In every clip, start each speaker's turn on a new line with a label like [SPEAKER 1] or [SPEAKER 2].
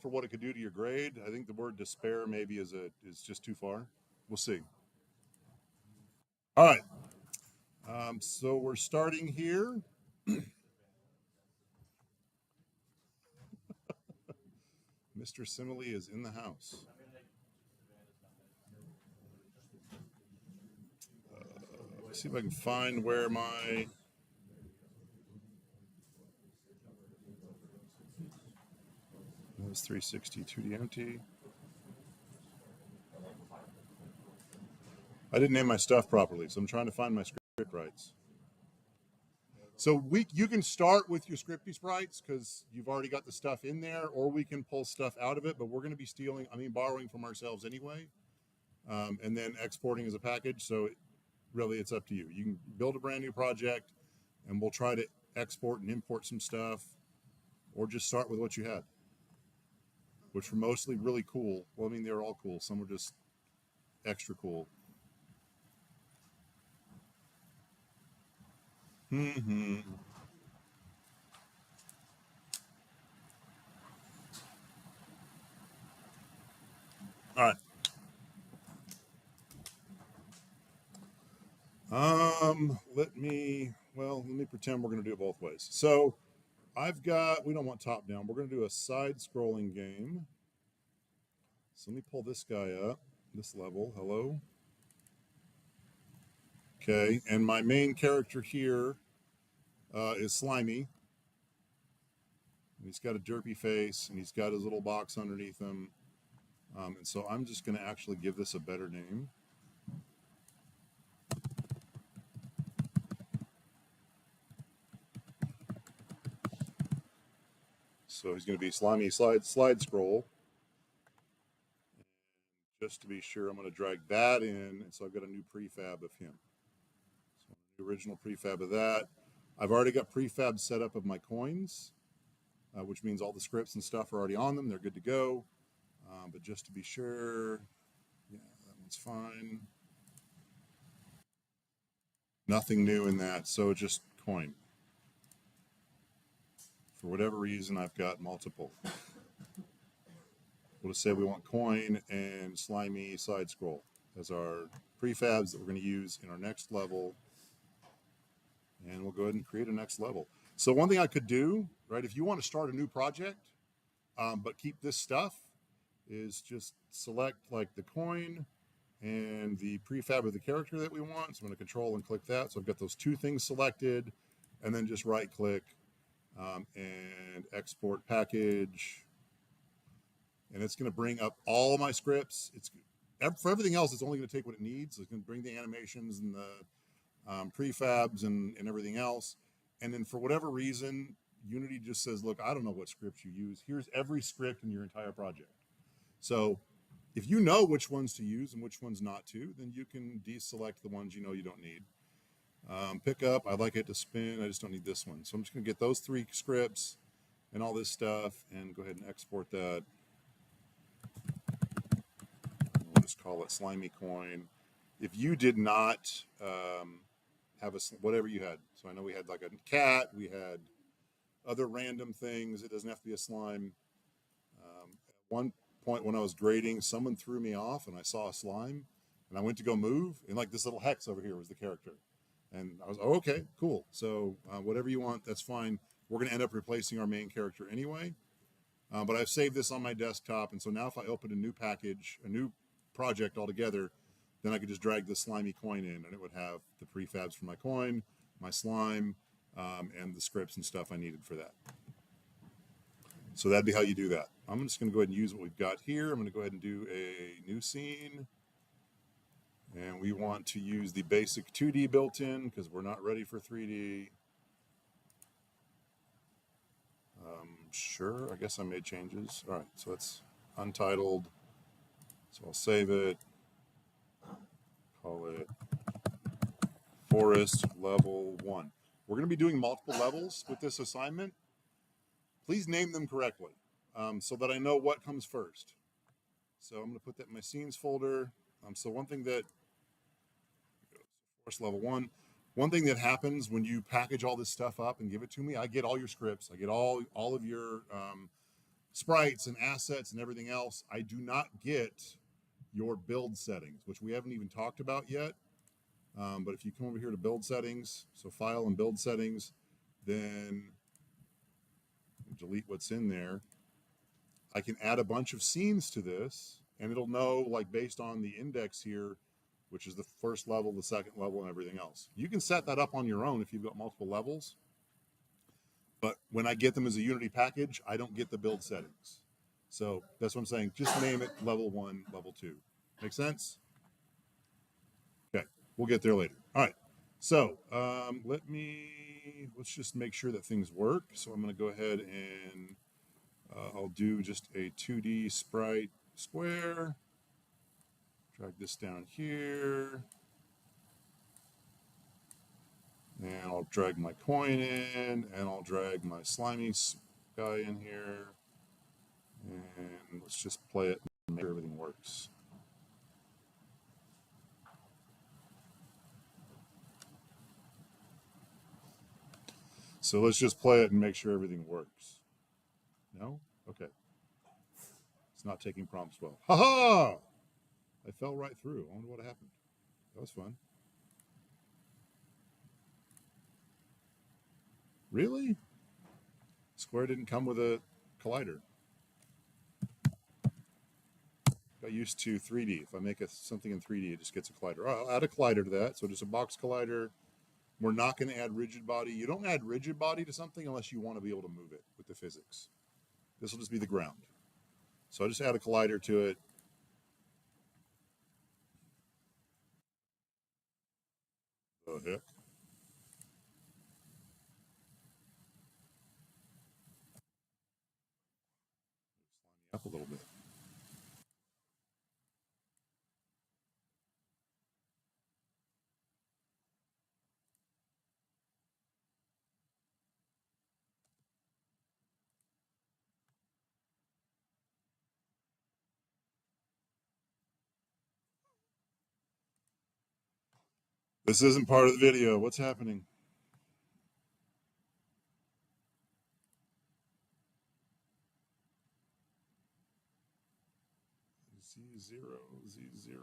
[SPEAKER 1] for what it could do to your grade. I think the word despair maybe is just too far. We'll see. All right. So we're starting here. Mr. Simile is in the house. Let's see if I can find where my that was 360 2D empty. I didn't name my stuff properly, so I'm trying to find my script rights. So you can start with your scripty sprites because you've already got the stuff in there, or we can pull stuff out of it, but we're going to be borrowing from ourselves anyway, and then exporting as a package. So really, it's up to you. You can build a brand new project, and we'll try to export and import some stuff, or just start with what you had, which were mostly really cool. Well, I mean, they're all cool. Some were just extra cool. Mm-hmm. All right. Let me pretend we're going to do it both ways. So we don't want top down. We're going to do a side scrolling game. So let me pull this guy up, this level. Hello. Okay. And my main character here is Slimy. He's got a derpy face and he's got his little box underneath him. And so I'm just going to actually give this a better name. So he's going to be Slimy slide scroll. Just to be sure, I'm going to drag that in. And so I've got a new prefab of him. So the original prefab of that. I've already got prefabs set up of my coins, which means all the scripts and stuff are already on them. They're good to go. But just to be sure, yeah, that one's fine. Nothing new in that. So just coin. For whatever reason, I've got multiple. We'll just say we want coin and Slimy side scroll as our prefabs that we're going to use in our next level. And we'll go ahead and create a next level. So one thing I could do, right, if you want to start a new project, but keep this stuff, is just select like the coin and the prefab of the character that we want. So I'm going to control and click that. So I've got those two things selected, and then just right click and export package. And it's going to bring up all of my scripts. For everything else, it's only going to take what it needs. It's going to bring the animations and the prefabs and everything else. And then for whatever reason, Unity just says, look, I don't know what scripts you use. Here's every script in your entire project. So if you know which ones to use and which ones not to, then you can deselect the ones you know you don't need. Pick up, I'd like it to spin. I just don't need this one. So I'm just going to get those three scripts and all this stuff and go ahead and export that. We'll just call it Slimy Coin. If you did not have whatever you had, so I know we had like a cat, we had other random things. It doesn't have to be a slime. At one point when I was grading, someone threw me off and I saw a slime and I went to go move and like this little hex over here was the character. And I was, oh, okay, cool. So whatever you want, that's fine. We're going to end up replacing our main character anyway. But I've saved this on my desktop. And so now if I open a new package, a new project altogether, then I could just drag the Slimy Coin in and it would have the prefabs for my coin, my slime, and the scripts and stuff I needed for that. So that'd be how you do that. I'm just going to go ahead and use what we've got here. I'm going to go ahead and do a new scene. And we want to use the basic 2D built-in because we're not ready for 3D. Sure, I guess I made changes. All right, so it's untitled. So I'll save it. Call it Forest Level 1. We're going to be doing multiple levels with this assignment. Please name them correctly so that I know what comes first. So I'm going to put that in my scenes folder. So one thing that Forest Level 1. One thing that happens when you package all this stuff up and give it to me, I get all your scripts. I get all of your sprites and assets and everything else, I do not get your build settings, which we haven't even talked about yet. But if you come over here to build settings, so file and build settings, then delete what's in there. I can add a bunch of scenes to this, and it'll know, like, based on the index here, which is the first level, the second level, and everything else. You can set that up on your own if you've got multiple levels. But when I get them as a Unity package, I don't get the build settings. So that's what I'm saying. Just name it level 1, level 2. Make sense? Okay, we'll get there later. All right. So let's just make sure that things work. So I'm going to go ahead and I'll do just a 2D sprite square. Drag this down here. And I'll drag my coin in, and I'll drag my slimy guy in here. And let's just play it and make sure everything works. So let's just play it and make sure everything works. No? Okay. It's not taking prompts well. Ha-ha! I fell right through. I wonder what happened. That was fun. Really? Square didn't come with a collider. Got used to 3D. If I make something in 3D, it just gets a collider. I'll add a collider to that. So just a box collider. We're not going to add rigid body. You don't add rigid body to something unless you want to be able to move it with the physics. This will just be the ground. So I just add a collider to it. The heck? Up a little bit. This isn't part of the video. What's happening? Z0, Z0.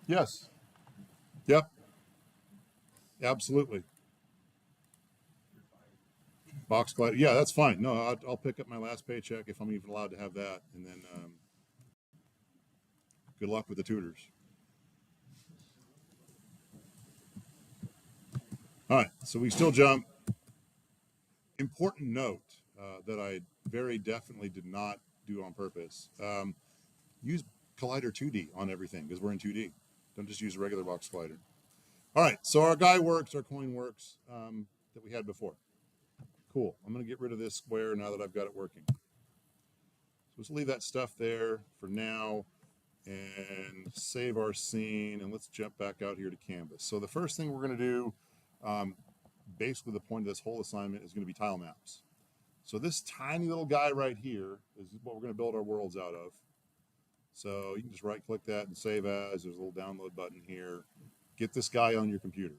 [SPEAKER 1] Yes. Yep. Absolutely. Box collider. Yeah, that's fine. No, I'll pick up my last paycheck if I'm even allowed to have that. And then good luck with the tutors. All right. So we still jump. Important note that I very definitely did not do on purpose. Use Collider 2D on everything because we're in 2D. Don't just use a regular box collider. All right, so our guy works, our coin works that we had before. Cool. I'm going to get rid of this square now that I've got it working. So let's leave that stuff there for now and save our scene. And let's jump back out here to Canvas. So the first thing we're going to do, basically the point of this whole assignment is going to be Tilemaps. So this tiny little guy right here is what we're going to build our worlds out of. So you can just right click that and save as. There's a little download button here. Get this guy on your computer.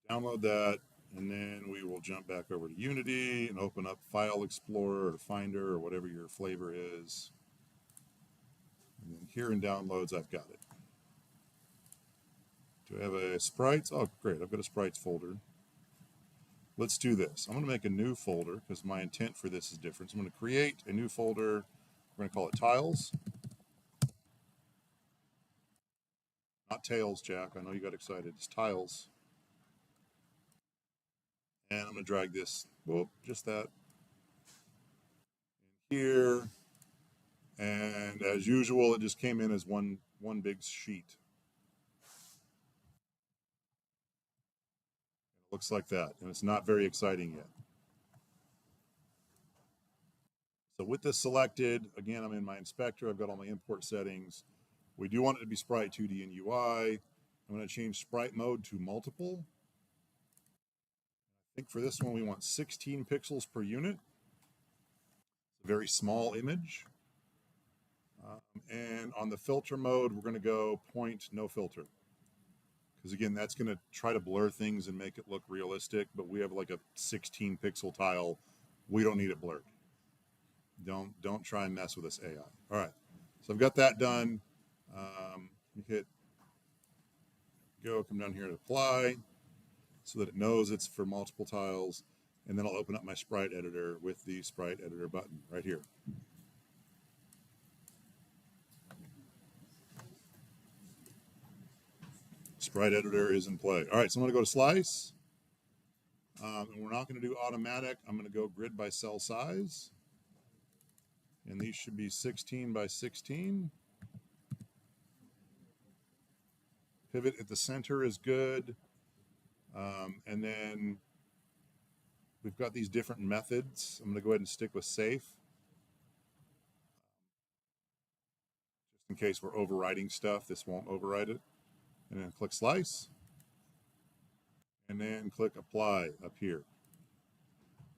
[SPEAKER 1] Download that, and then we will jump back over to Unity and open up File Explorer or Finder or whatever your flavor is. And then here in Downloads, I've got it. Do I have a Sprites? Oh, great. I've got a Sprites folder. Let's do this. I'm going to make a new folder because my intent for this is different. So I'm going to create a new folder. We're going to call it Tiles. Not Tails, Jack. I know you got excited. It's Tiles. And I'm going to drag this, whoop, just that, in here. And as usual, it just came in as one big sheet. It looks like that, and it's not very exciting yet. So with this selected, again, I'm in my inspector. I've got all my import settings. We do want it to be Sprite 2D and UI. I'm going to change Sprite mode to multiple. I think for this one, we want 16 pixels per unit. It's a very small image. And on the filter mode, we're going to go point no filter. because again, that's going to try to blur things and make it look realistic, but we have like a 16 pixel tile. We don't need it blurred. Don't try and mess with this AI. All right, so I've got that done. Hit go, come down here and apply so that it knows it's for multiple tiles, and then I'll open up my Sprite editor with the Sprite editor button right here. Sprite editor is in play. All right, so I'm going to go to slice, and we're not going to do automatic. I'm going to go grid by cell size, and these should be 16 by 16. Pivot at the center is good, and then we've got these different methods. I'm going to go ahead and stick with safe, just in case we're overriding stuff. This won't override it. And then click slice, and then click apply up here.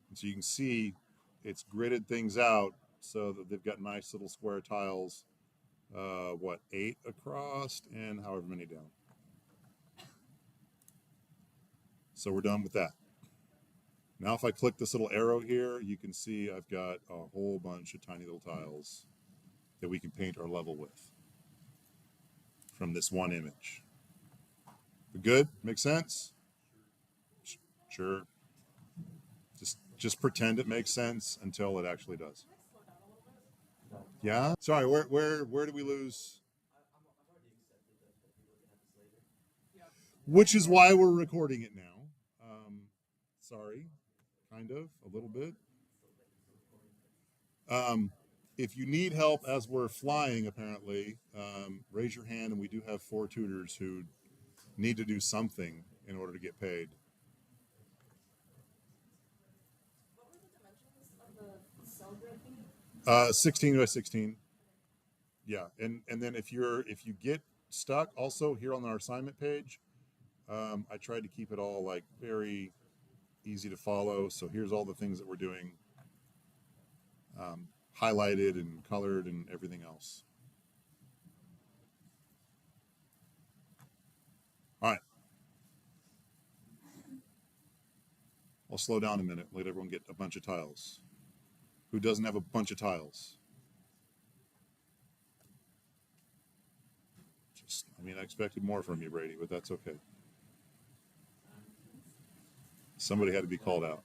[SPEAKER 1] And so you can see it's gridded things out so that they've got nice little square tiles, 8 across and however many down. So we're done with that. Now if I click this little arrow here, you can see I've got a whole bunch of tiny little tiles that we can paint our level with from this one image. Good? Makes sense? Sure. Just pretend it makes sense until it actually does. Yeah? Sorry, where did we lose? Which is why we're recording it now. Sorry, kind of, a little bit. If you need help as we're flying, apparently, raise your hand, and we do have 4 tutors who need to do something in order to get paid.
[SPEAKER 2] What were the dimensions of the cell grid?
[SPEAKER 1] 16 by 16. Yeah, and then if you get stuck, also here on our assignment page, I tried to keep it all like very easy to follow. So here's all the things that we're doing, highlighted and colored and everything else. All right. I'll slow down a minute, let everyone get a bunch of tiles. Who doesn't have a bunch of tiles? I expected more from you, Brady, but that's okay. Somebody had to be called out.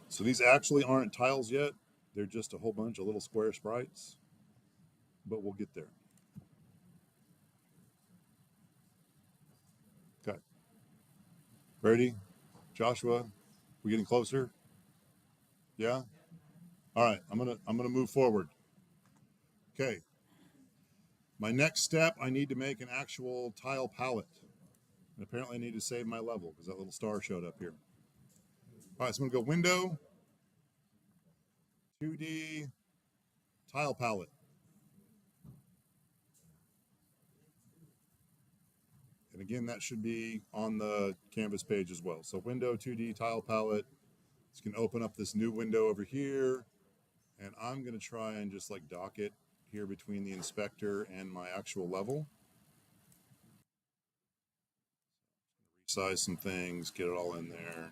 [SPEAKER 1] So these actually aren't tiles yet. They're just a whole bunch of little square sprites, but we'll get there. Okay. Brady, Joshua, we getting closer? Yeah? All right, I'm gonna move forward. Okay. My next step, I need to make an actual tile palette. And apparently I need to save my level because that little star showed up here. All right, so I'm gonna go Window, 2D, Tile Palette. And again, that should be on the Canvas page as well. So Window, 2D, Tile Palette. It's gonna open up this new window over here. And I'm gonna try and just like dock it here between the inspector and my actual level. Resize some things, get it all in there.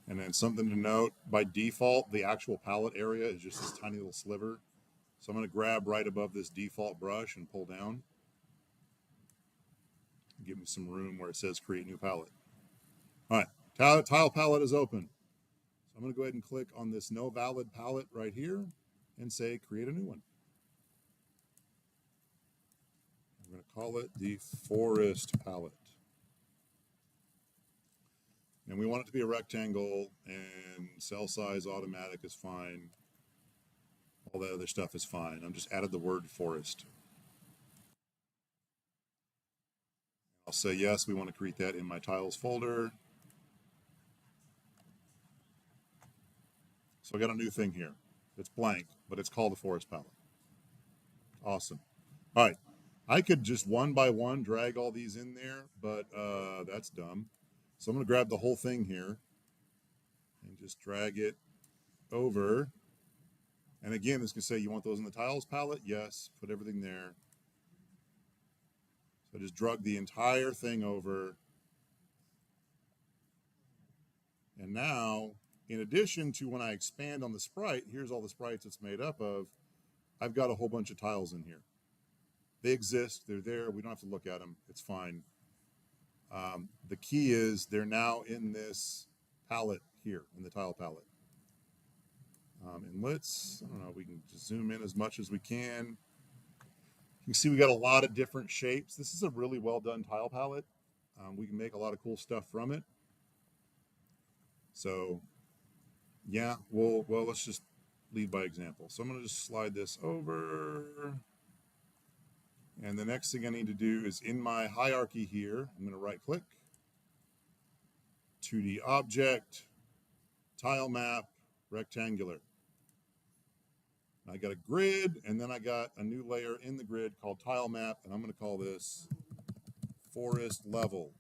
[SPEAKER 1] And then something to note, by default, the actual palette area is just this tiny little sliver. So I'm going to grab right above this default brush and pull down. Give me some room where it says create new palette. All right, tile palette is open. So I'm going to go ahead and click on this no valid palette right here and say create a new one. I'm going to call it the forest palette. And we want it to be a rectangle, and cell size automatic is fine. All that other stuff is fine. I'm just added the word forest. I'll say yes, we want to create that in my tiles folder. So I got a new thing here. It's blank, but it's called the forest palette. Awesome. All right. I could just one by one drag all these in there, but that's dumb. So I'm going to grab the whole thing here and just drag it over. And again, this can say you want those in the tiles palette. Yes, put everything there. So I just drug the entire thing over. And now, in addition to when I expand on the sprite, here's all the sprites it's made up of. I've got a whole bunch of tiles in here. They exist, they're there, we don't have to look at them, it's fine. The key is they're now in this palette here, in the tile palette. And let's, I don't know, we can just zoom in as much as we can. You can see we got a lot of different shapes. This is a really well done tile palette. We can make a lot of cool stuff from it. So yeah, well, let's just lead by example. So I'm going to just slide this over. And the next thing I need to do is in my hierarchy here, I'm going to right click, 2D object, tile map, rectangular. I got a grid, and then I got a new layer in the grid called tile map, and I'm going to call this forest level.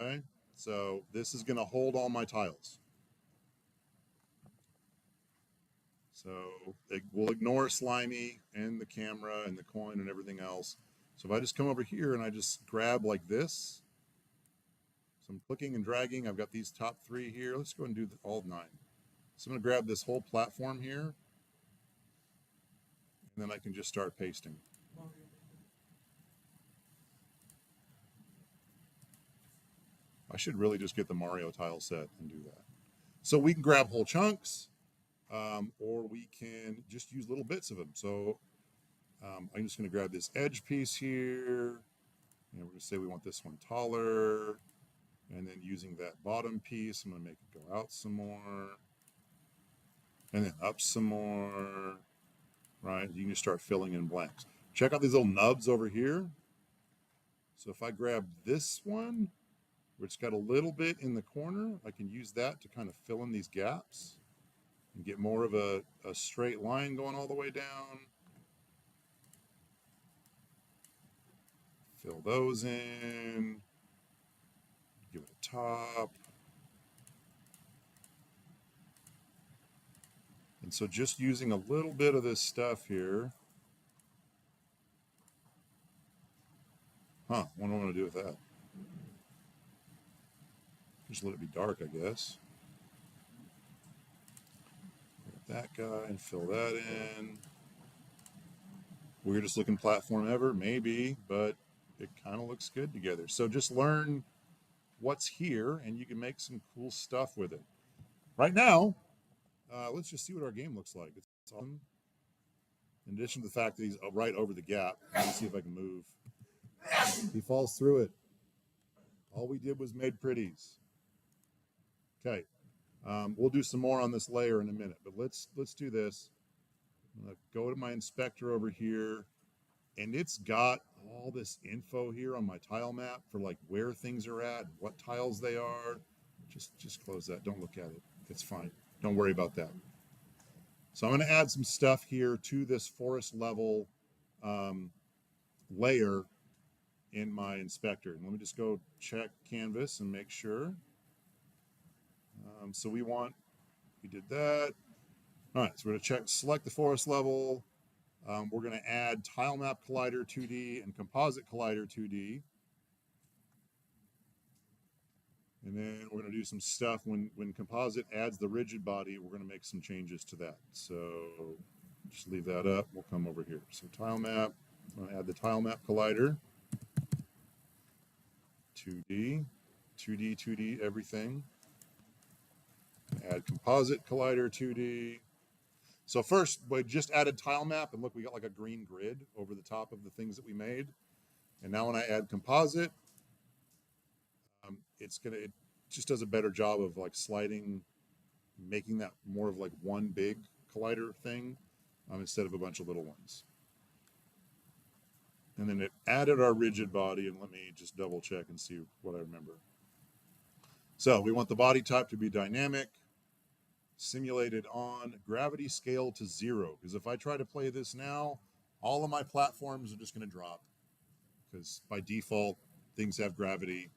[SPEAKER 1] Okay, so this is going to hold all my tiles. So we'll ignore slimy and the camera and the coin and everything else. So if I just come over here and I just grab like this, so I'm clicking and dragging, I've got these top three here. Let's go and do all 9. So I'm going to grab this whole platform here, and then I can just start pasting. I should really just get the Mario tile set and do that. So we can grab whole chunks, or we can just use little bits of them. So I'm just going to grab this edge piece here, and we're going to say we want this one taller, and then using that bottom piece, I'm going to make it go out some more, and then up some more, right? You can just start filling in blanks. Check out these little nubs over here. So if I grab this one, where it's got a little bit in the corner, I can use that to kind of fill in these gaps and get more of a straight line going all the way down. Fill those in, give it a top. And so just using a little bit of this stuff here. What do I want to do with that? Just let it be dark, I guess. Grab that guy and fill that in. Weirdest looking platform ever, maybe, but it kind of looks good together. So just learn what's here and you can make some cool stuff with it. Right now, let's just see what our game looks like. It's awesome. In addition to the fact that he's right over the gap, let me see if I can move. He falls through it. All we did was made pretties. Okay, we'll do some more on this layer in a minute, but let's do this. I'm gonna go to my inspector over here, and it's got all this info here on my tile map for like where things are at, what tiles they are. Just close that. Don't look at it. It's fine. Don't worry about that. So I'm going to add some stuff here to this forest level layer in my inspector. And let me just go check canvas and make sure. So we did that. All right, so we're going to select the forest level. We're going to add Tilemap Collider 2D and Composite Collider 2D. And then we're going to do some stuff when Composite adds the rigid body, we're going to make some changes to that. So just leave that up. We'll come over here. So Tilemap, I'm going to add the Tilemap Collider 2D, 2D, everything. Add Composite Collider 2D. So first, we just added Tilemap, and look, we got like a green grid over the top of the things that we made. And now when I add Composite, it just does a better job of like sliding, making that more of like one big collider thing instead of a bunch of little ones. And then it added our rigid body, and let me just double check and see what I remember. So we want the body type to be dynamic, simulated on, gravity scale to 0. Because if I try to play this now, all of my platforms are just going to drop. Because by default, things have gravity,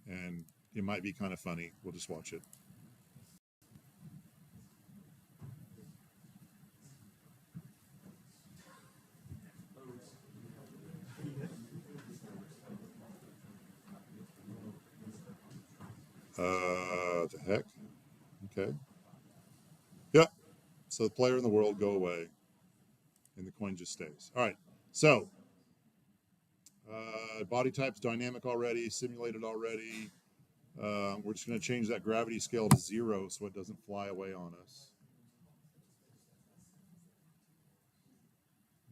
[SPEAKER 1] and it might be kind of funny. We'll just watch it. The heck? Okay. Yep. So the player in the world go away, and the coin just stays. All right. So body type's dynamic already, simulated already. We're just going to change that gravity scale to 0 so it doesn't fly away on us.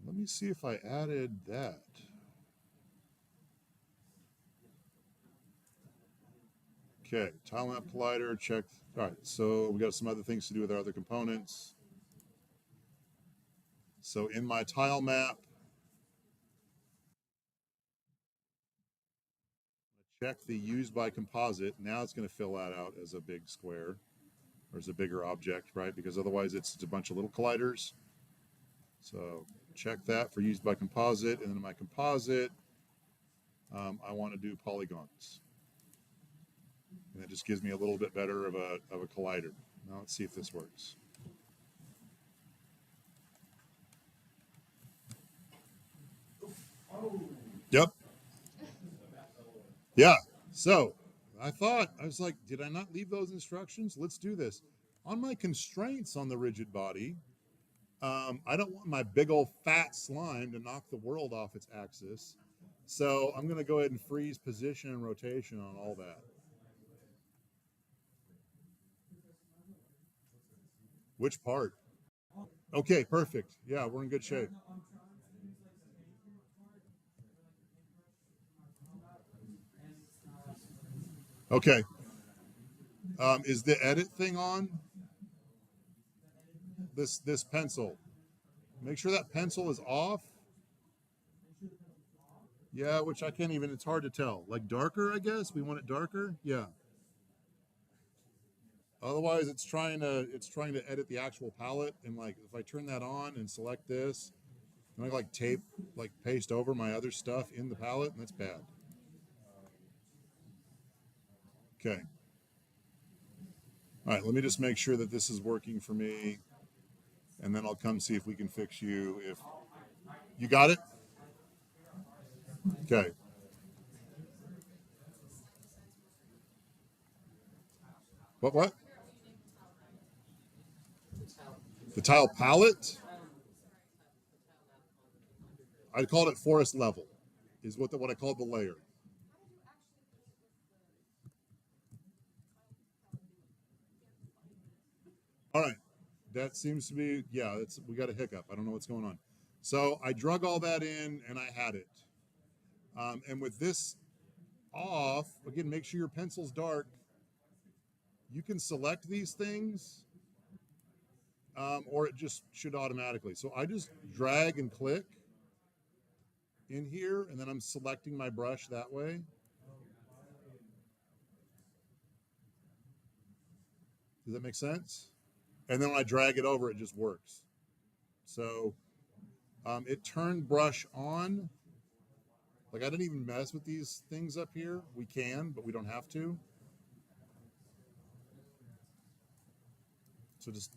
[SPEAKER 1] Let me see if I added that. Okay, Tilemap collider, check. All right, so we got some other things to do with our other components. So in my Tilemap, check the used by composite. Now it's going to fill that out as a big square, or as a bigger object, right? Because otherwise it's a bunch of little colliders. So check that for used by composite, and then in my composite, I want to do polygons. And that just gives me a little bit better of a collider. Now let's see if this works. Yep. Yeah. So I was like, did I not leave those instructions? Let's do this. On my constraints on the rigid body, I don't want my big old fat slime to knock the world off its axis. So I'm going to go ahead and freeze position and rotation on all that. Which part? Okay, perfect. Yeah, we're in good shape. Okay. Is the edit thing on? This pencil. Make sure that pencil is off. Yeah, which I can't even, it's hard to tell. Like darker, I guess. We want it darker. Yeah. Otherwise it's trying to edit the actual palette, and like if I turn that on and select this, and I like tape, like paste over my other stuff in the palette, and that's bad. Okay. All right, let me just make sure that this is working for me, and then I'll come see if we can fix you. If you got it. Okay. What? The tile palette? I called it forest level, is what I called the layer. All right, that seems to be, yeah. We got a hiccup. I don't know what's going on. So I drug all that in, and I had it. And with this off, again, make sure your pencil's dark. You can select these things, or it just should automatically. So I just drag and click in here, and then I'm selecting my brush that way. Does that make sense? And then when I drag it over, it just works. So it turned brush on. Like I didn't even mess with these things up here. We can, but we don't have to. So just,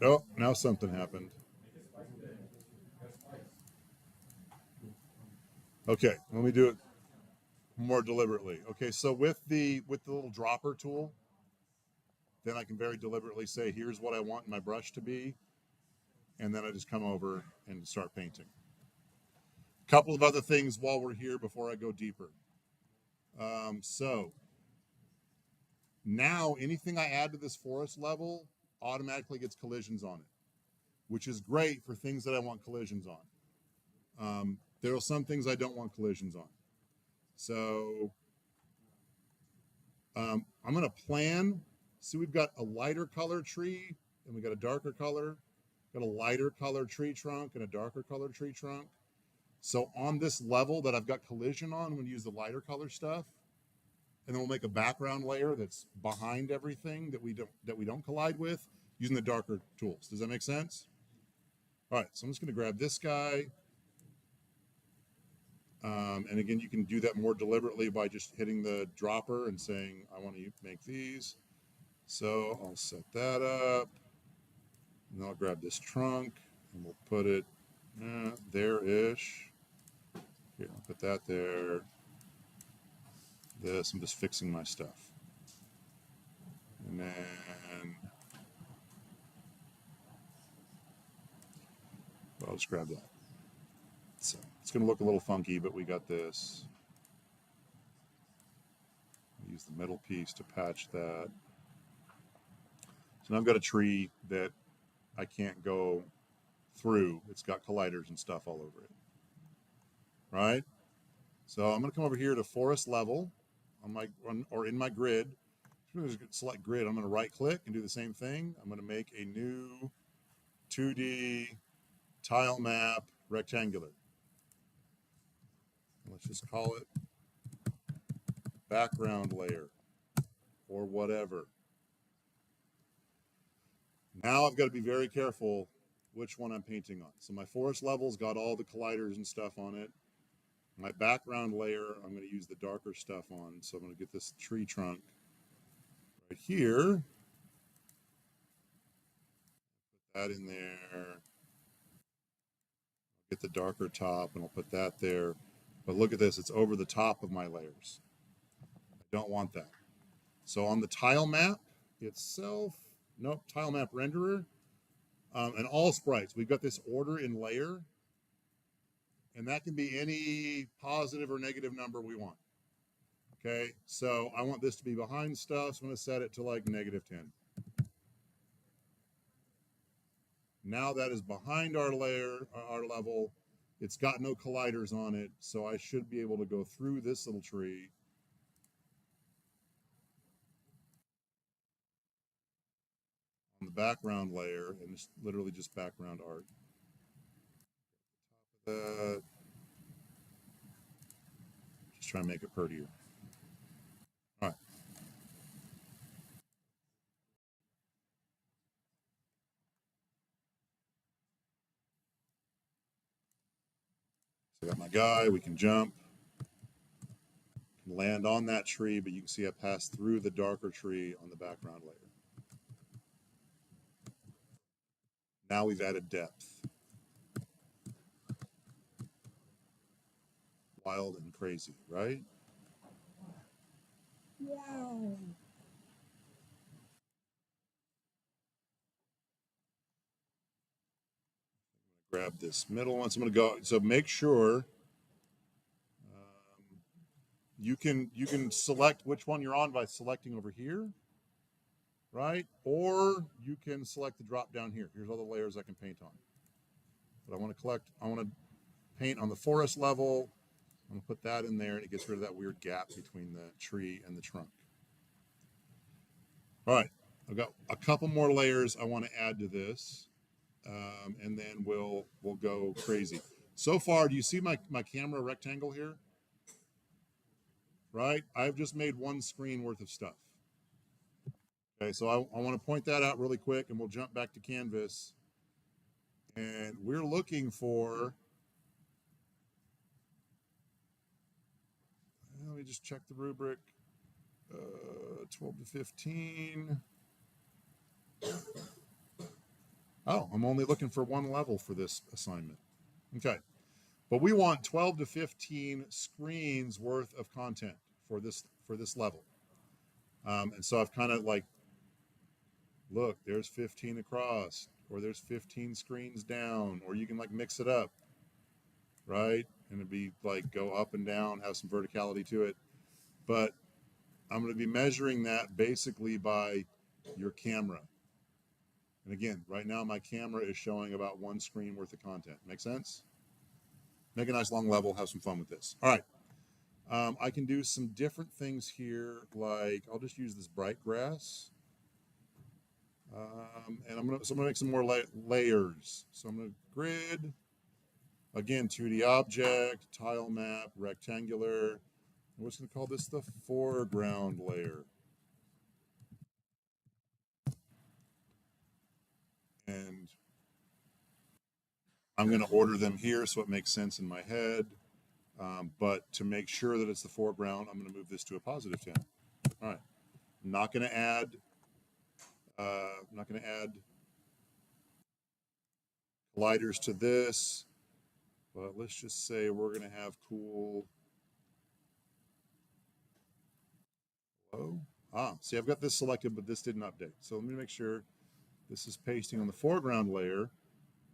[SPEAKER 1] oh, now something happened. Okay, let me do it more deliberately. Okay, so with the little dropper tool, then I can very deliberately say, here's what I want my brush to be, and then I just come over and start painting. A couple of other things while we're here before I go deeper. So now anything I add to this forest level automatically gets collisions on it, which is great for things that I want collisions on. There are some things I don't want collisions on. So I'm going to plan. See, we've got a lighter color tree and we got a darker color. got a lighter colored tree trunk and a darker colored tree trunk. So on this level that I've got collision on, I'm going to use the lighter color stuff, and then we'll make a background layer that's behind everything that we don't collide with using the darker tools. Does that make sense? All right, so I'm just going to grab this guy. And again, you can do that more deliberately by just hitting the dropper and saying, I want to make these. So I'll set that up. And I'll grab this trunk and we'll put it there-ish. Here, I'll put that there. This, I'm just fixing my stuff. And then I'll just grab that. So it's going to look a little funky, but we got this. Use the middle piece to patch that. So now I've got a tree that I can't go through. It's got colliders and stuff all over it. Right? So I'm going to come over here to forest level on my in my grid. I'm going to select grid. I'm going to right click and do the same thing. I'm going to make a new 2D tile map rectangular. Let's just call it background layer or whatever. Now I've got to be very careful which one I'm painting on. So my forest level's got all the colliders and stuff on it. My background layer, I'm going to use the darker stuff on. So I'm going to get this tree trunk right here. Put that in there. Get the darker top and I'll put that there. But look at this, it's over the top of my layers. I don't want that. So on the tile map itself, nope, tile map renderer, and all sprites, we've got this order in layer, and that can be any positive or negative number we want. Okay, so I want this to be behind stuff, so I'm going to set it to like -10. Now that is behind our layer, our level. It's got no colliders on it, so I should be able to go through this little tree. On the background layer, and it's literally just background art. Top of that. Just try and make it prettier. All right. So I got my guy, we can jump, land on that tree, but you can see I passed through the darker tree on the background layer. Now we've added depth. Wild and crazy, right? Wow. Grab this middle one. So I'm going to go. So make sure you can select which one you're on by selecting over here, right? Or you can select the drop down here. Here's all the layers I can paint on. But I want to paint on the forest level. I'm going to put that in there, and it gets rid of that weird gap between the tree and the trunk. All right, I've got a couple more layers I want to add to this, and then we'll go crazy. So far, do you see my camera rectangle here? Right? I've just made one screen worth of stuff. Okay, so I want to point that out really quick, and we'll jump back to Canvas. And we're looking for, let me just check the rubric, 12 to 15. Oh, I'm only looking for one level for this assignment. Okay, but we want 12 to 15 screens worth of content for this level. And so I've kind of like, look, there's 15 across, or there's 15 screens down, or you can like mix it up, right? And it'd be like go up and down, have some verticality to it. But I'm going to be measuring that basically by your camera. And again, right now my camera is showing about one screen worth of content. Make sense? Make a nice long level, have some fun with this. All right. I can do some different things here, like I'll just use this bright grass. And I'm gonna make some more layers. So I'm gonna grid, again, 2D object, tile map, rectangular. We're just gonna call this the foreground layer. And I'm gonna order them here so it makes sense in my head. But to make sure that it's the foreground, I'm gonna move this to a positive 10. All right, I'm not gonna add colliders to this, but let's just say we're gonna have cool. Hello? See, I've got this selected, but this didn't update. So let me make sure this is pasting on the foreground layer,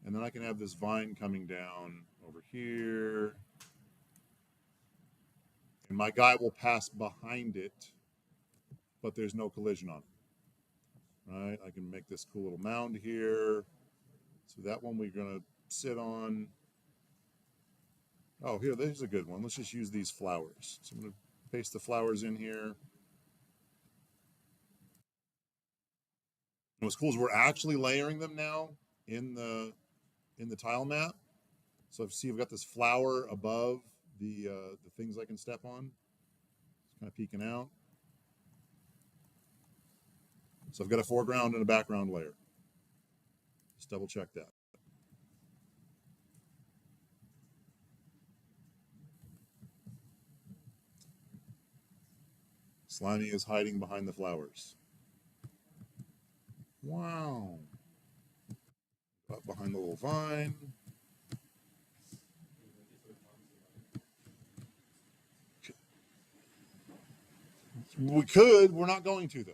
[SPEAKER 1] and then I can have this vine coming down over here, and my guy will pass behind it, but there's no collision on it. Right? I can make this cool little mound here. So that one we're gonna sit on. Oh, here, there's a good one. Let's just use these flowers. So I'm gonna paste the flowers in here. What's cool is we're actually layering them now in the tile map. So see, I've got this flower above the things I can step on. It's kind of peeking out. So I've got a foreground and a background layer. Just double check that. Slimy is hiding behind the flowers. Wow. Up behind the little vine. We could, we're not going to though.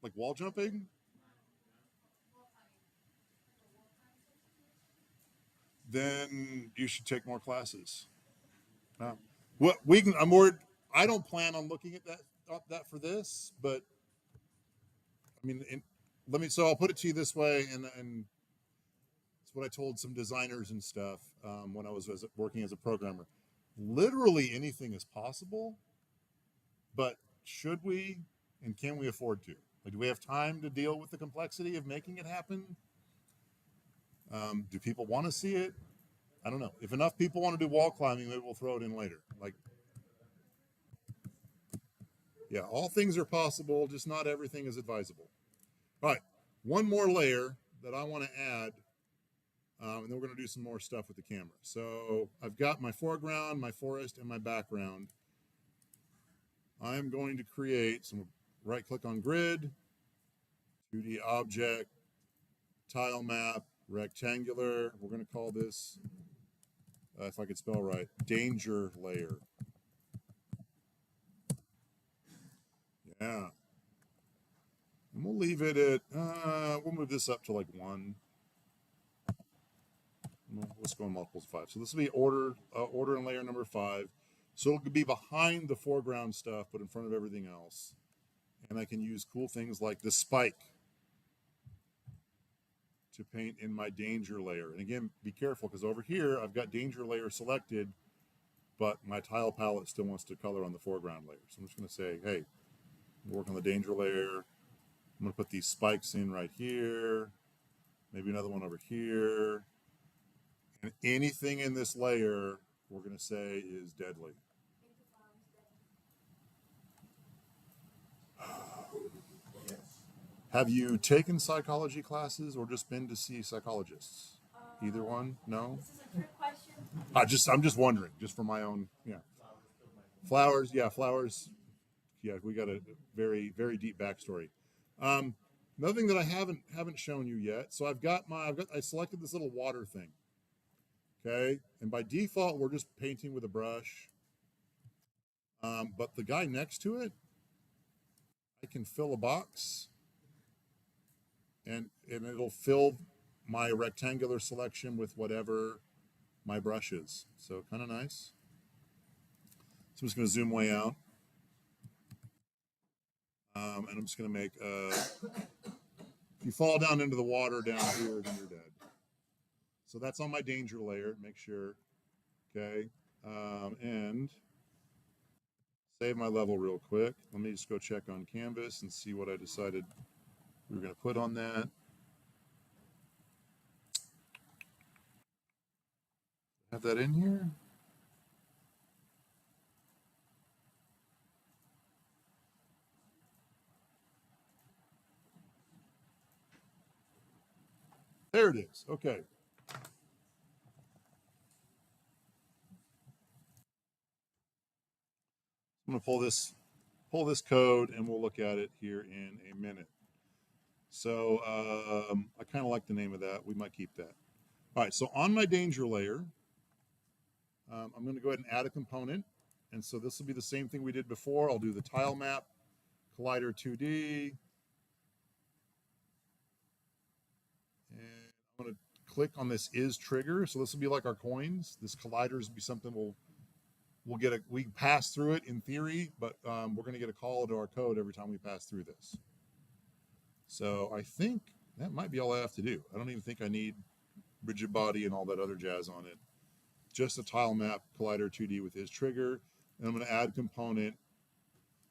[SPEAKER 1] Like wall jumping? Then you should take more classes. What we can, I don't plan on looking at that for this, but I mean, so I'll put it to you this way, and it's what I told some designers and stuff when I was working as a programmer. Literally anything is possible, but should we and can we afford to? Like, do we have time to deal with the complexity of making it happen? Do people want to see it? I don't know. If enough people want to do wall climbing, maybe we'll throw it in later. Like, yeah, all things are possible, just not everything is advisable. All right, one more layer that I want to add, and then we're going to do some more stuff with the camera. So I've got my foreground, my forest, and my background. I'm going to create some, right-click on grid, 2D object, tile map, rectangular. We're going to call this, if I could spell right, danger layer. Yeah. And we'll leave it at, we'll move this up to like 1. Let's go in multiples of 5. So this will be order and layer number 5. So it'll be behind the foreground stuff, but in front of everything else. And I can use cool things like the spike to paint in my danger layer. And again, be careful, because over here I've got danger layer selected, but my tile palette still wants to color on the foreground layer. So I'm just going to say, hey, work on the danger layer. I'm going to put these spikes in right here, maybe another one over here. And anything in this layer, we're going to say is deadly. Have you taken psychology classes or just been to see psychologists? Either one? No?
[SPEAKER 2] This is a trick question.
[SPEAKER 1] I'm just wondering, just for my own, yeah. Flowers, yeah, flowers. Yeah, we got a very, very deep backstory. Another thing that I haven't shown you yet. So I selected this little water thing. Okay, and by default we're just painting with a brush. But the guy next to it, I can fill a box, and it'll fill my rectangular selection with whatever my brush is. So kind of nice. So I'm just going to zoom way out. And I'm just going to make, if you fall down into the water down here, then you're dead. So that's on my danger layer, make sure. Okay. And Save my level real quick. Let me just go check on Canvas and see what I decided we were going to put on that. Have that in here? There it is. Okay. I'm going to pull this code and we'll look at it here in a minute. So I kind of like the name of that. We might keep that. All right, so on my danger layer, I'm going to go ahead and add a component. And so this will be the same thing we did before. I'll do the Tilemap, Collider 2D. And I'm going to click on this is trigger. So this will be like our coins. This colliders will be something we pass through it in theory, but we're going to get a call to our code every time we pass through this. So I think that might be all I have to do. I don't even think I need rigid body and all that other jazz on it. Just a Tilemap Collider 2D with his trigger. And I'm going to add component,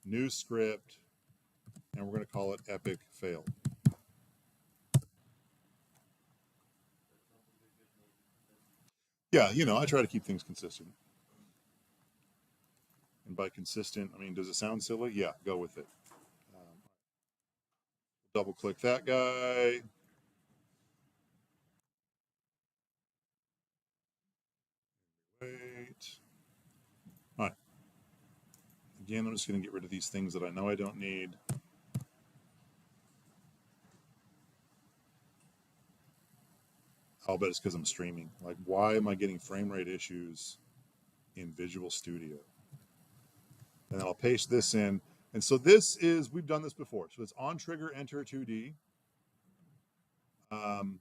[SPEAKER 1] new script, and we're going to call it epic fail. Yeah, I try to keep things consistent. And by consistent, I mean, does it sound silly? Yeah, go with it. Double click that guy. Wait. All right. Again, I'm just going to get rid of these things that I know I don't need. I'll bet it's because I'm streaming. Like, why am I getting frame rate issues in Visual Studio? And then I'll paste this in. And so this is, we've done this before. So it's on trigger, enter 2D. Collider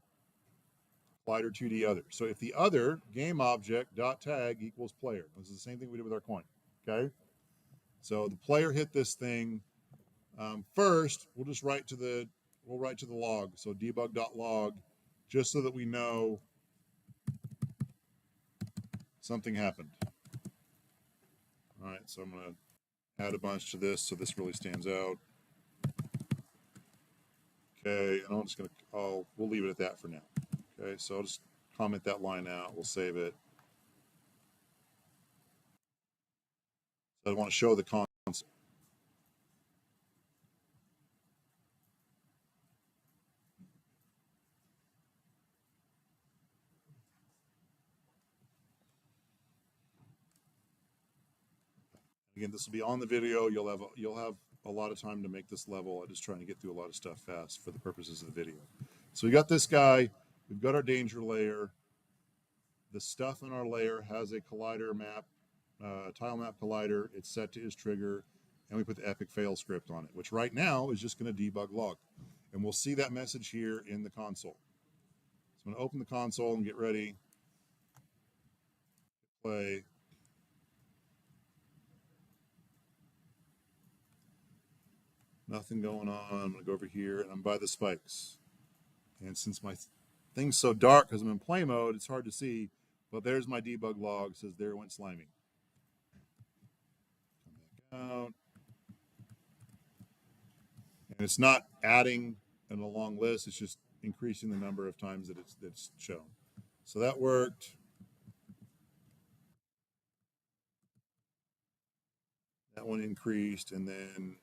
[SPEAKER 1] 2D other. So if the other game object dot tag equals player, this is the same thing we did with our coin. Okay. So the player hit this thing. First, we'll just write to the log. So debug.log, just so that we know something happened. All right. So I'm going to add a bunch to this so this really stands out. Okay. And I'm just going to, we'll leave it at that for now. Okay. So I'll just comment that line out. We'll save it. So I want to show the console. Again, this will be on the video. You'll have a lot of time to make this level. I'm just trying to get through a lot of stuff fast for the purposes of the video. So we got this guy. We've got our danger layer. The stuff in our layer has a collider map, Tilemap collider. It's set to is trigger, and we put the epic fail script on it, which right now is just going to debug log. And we'll see that message here in the console. So I'm going to open the console and get ready. Play. Nothing going on. I'm going to go over here, and I'm by the spikes. And since my thing's so dark because I'm in play mode, it's hard to see. But there's my debug log. It says there went slimy. Come back out. And it's not adding in a long list. It's just increasing the number of times that it's shown. So that worked. That one increased, and then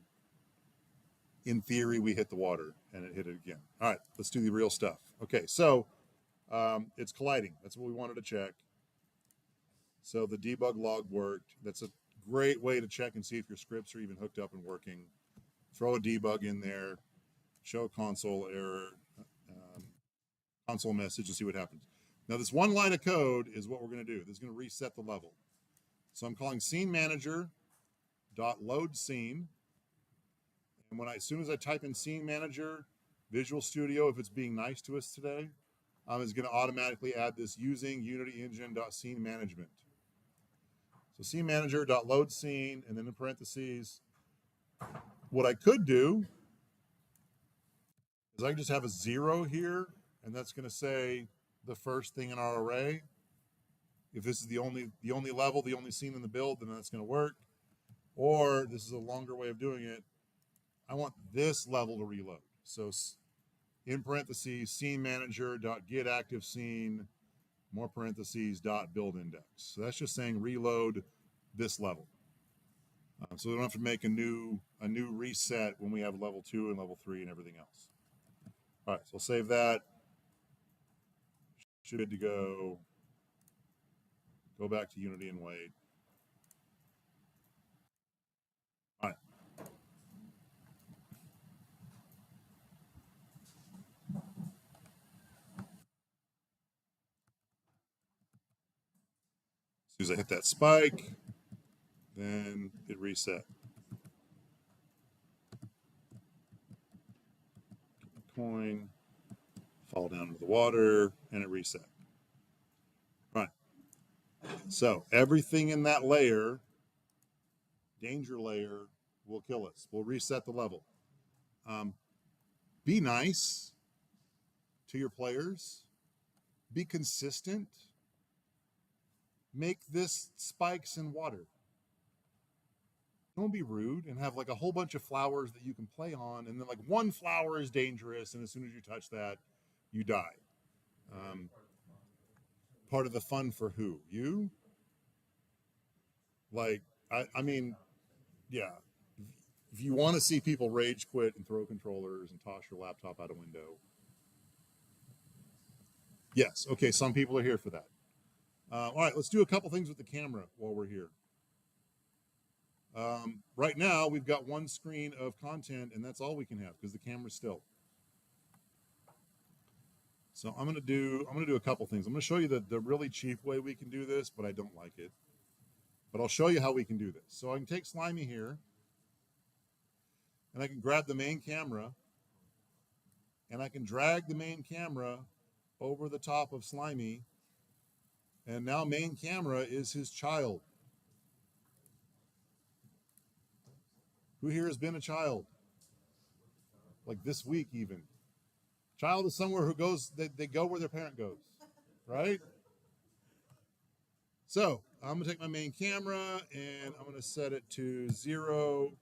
[SPEAKER 1] in theory we hit the water, and it hit it again. All right, let's do the real stuff. Okay, so it's colliding. That's what we wanted to check. So the debug log worked. That's a great way to check and see if your scripts are even hooked up and working. Throw a debug in there, show a console error, console message, and see what happens. Now this one line of code is what we're going to do. This is going to reset the level. So I'm calling scene manager dot load scene, and as soon as I type in scene manager, Visual Studio, if it's being nice to us today, is going to automatically add this using Unity Engine scene management. So scene manager dot load scene, and then in parentheses, what I could do is I can just have a 0 here, and that's going to say the first thing in our array. If this is the only level, the only scene in the build, then that's going to work. Or this is a longer way of doing it. I want this level to reload. So in parentheses, scene manager dot get active scene, more parentheses dot build index. So that's just saying reload this level. So we don't have to make a new reset when we have level 2 and level 3 and everything else. All right, so save that. Should be good to go. Go back to Unity and wait. All right. As soon as I hit that spike, then it reset. Coin, fall down into the water, and it reset. All right. So everything in that layer, danger layer, will kill us. We'll reset the level. Be nice to your players. Be consistent. Make this spikes in water. Don't be rude and have like a whole bunch of flowers that you can play on, and then like one flower is dangerous, and as soon as you touch that, you die. Part of the fun for who? You? Like, I mean, yeah. If you want to see people rage quit and throw controllers and toss your laptop out a window, yes. Okay, some people are here for that. All right, let's do a couple things with the camera while we're here. Right now, we've got one screen of content, and that's all we can have because the camera's still. So I'm gonna do a couple things. I'm gonna show you the really cheap way we can do this, but I don't like it. But I'll show you how we can do this. So I can take Slimy here, and I can grab the main camera, and I can drag the main camera over the top of Slimy, and now main camera is his child. Who here has been a child? Like this week even. Child is somewhere who goes, they go where their parent goes, right? So I'm gonna take my main camera and I'm gonna set it to 0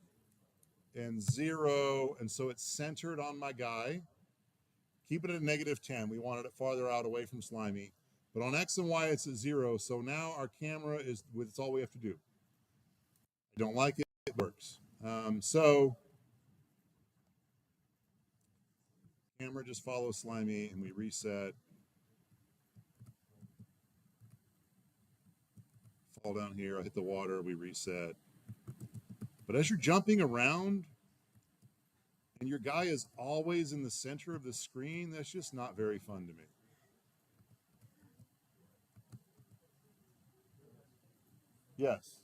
[SPEAKER 1] and 0, and so it's centered on my guy. Keep it at -10. We wanted it farther out away from Slimy. But on X and Y, it's at 0. So now our camera is, it's all we have to do. I don't like it, it works. So camera just follows Slimy and we reset. Fall down here, I hit the water, we reset. But as you're jumping around and your guy is always in the center of the screen, that's just not very fun to me. Yes.